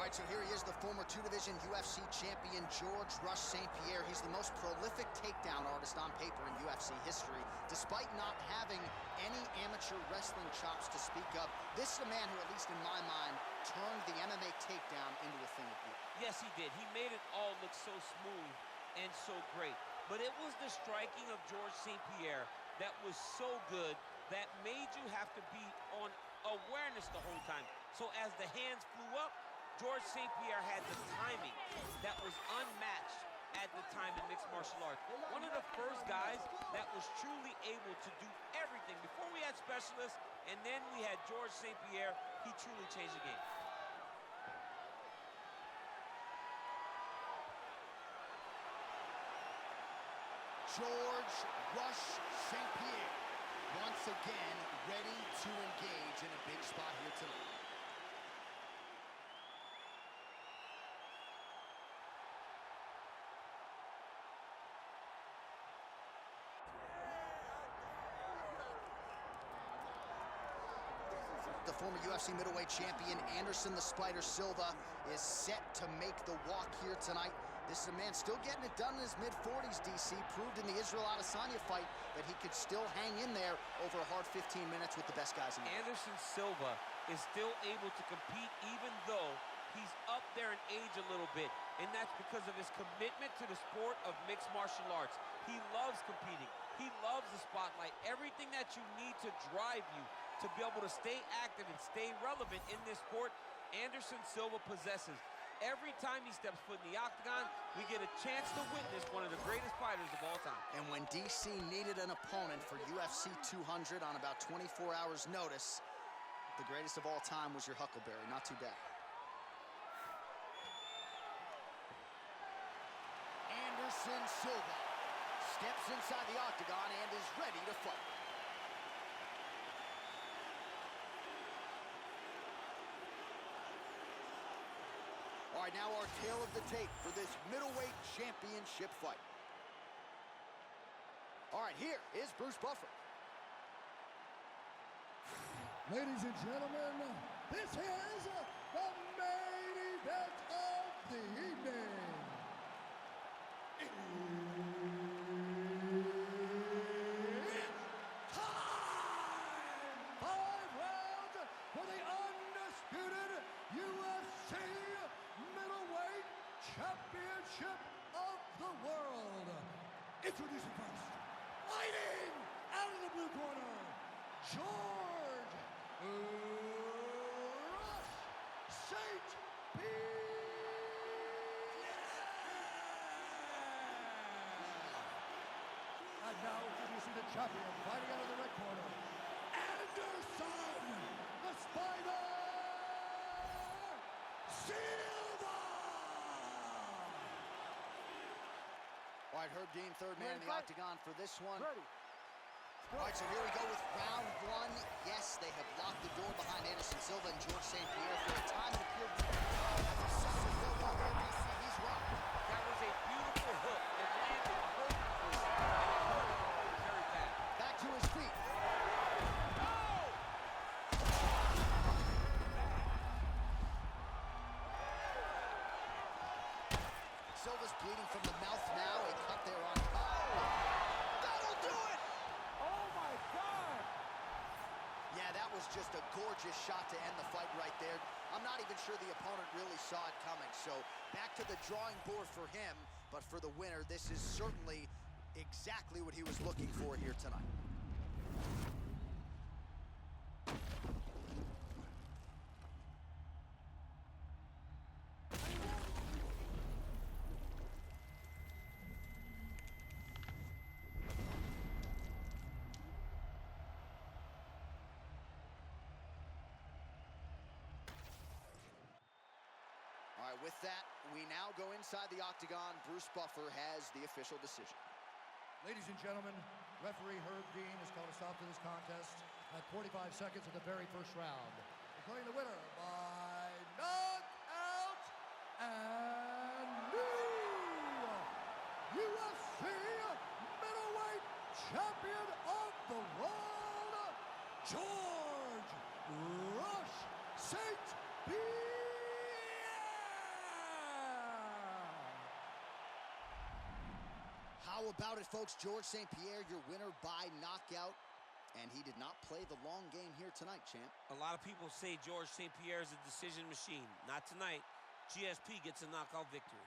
right, so here he is, the former two-division UFC champion, George "Rush" St. Pierre. He's the most prolific takedown artist on paper in UFC history. Despite not having any amateur wrestling chops to speak of, this is a man who, at least in my mind, turned the MMA takedown into a thing of beauty. Yes, he did. He made it all look so smooth and so great. But it was the striking of George St. Pierre that was so good that made you have to be on awareness the whole time. So as the hands flew up, George St. Pierre had the timing that was unmatched at the time in mixed martial arts. One of the first guys that was truly able to do everything. Before we had specialists, and then we had George St. Pierre, he truly changed the game. George "Rush" St. Pierre, once again ready to engage in a big spot here tonight. The former UFC middleweight champion, Anderson the Spider Silva, is set to make the walk here tonight. This is a man still getting it done in his mid-40s, DC. Proved in the Israel Adesanya fight that he could still hang in there over a hard 15 minutes with the best guys in the world. Anderson Silva is still able to compete even though he's up there in age a little bit, and that's because of his commitment to the sport of mixed martial arts. He loves competing. He loves the spotlight. Everything that you need to drive you to be able to stay active and stay relevant in this sport, Anderson Silva possesses. Every time he steps foot in the octagon, we get a chance to witness one of the greatest fighters of all time. And when DC needed an opponent for UFC 200 on about 24 hours notice, the greatest of all time was your Huckleberry. Not too bad. Anderson Silva steps inside the octagon and is ready to fight. All right, now our tale of the tape for this middleweight championship fight. All right, here is Bruce Buffer. Ladies and gentlemen, this is the main event of the evening. It's time! 5 rounds for the undisputed UFC middleweight championship of the world. Introducing first, fighting out of the blue corner, George "Rush" St. Pierre. And now introducing the champion, fighting out of the red corner, Anderson the Spider Silva. All right, Herb Dean, third man in the octagon for this one. Ready. All right, so here we go with round one. Yes, they have locked the door behind Anderson Silva and George St. Pierre for a time to appear. He's rocked. That was a beautiful hook. It landed perfectly, and it hurt very bad. Back to his feet. Silva's bleeding from the mouth now. A cut there on. That'll do it! Oh my God! Yeah, that was just a gorgeous shot to end the fight right there. I'm not even sure the opponent really saw it coming. So back to the drawing board for him. But for the winner, this is certainly exactly what he was looking for here tonight. All right, with that, we now go inside the octagon. Bruce Buffer has the official decision. Ladies and gentlemen, referee Herb Dean has called a stop to this contest at 45 seconds of the very first round, declaring the winner by knockout and new UFC middleweight champion of the world, George "Rush" St. Pierre. How about it, folks? George St. Pierre, your winner by knockout. And he did not play the long game here tonight, champ. A lot of people say George St. Pierre is a decision machine. Not tonight. GSP gets a knockout victory.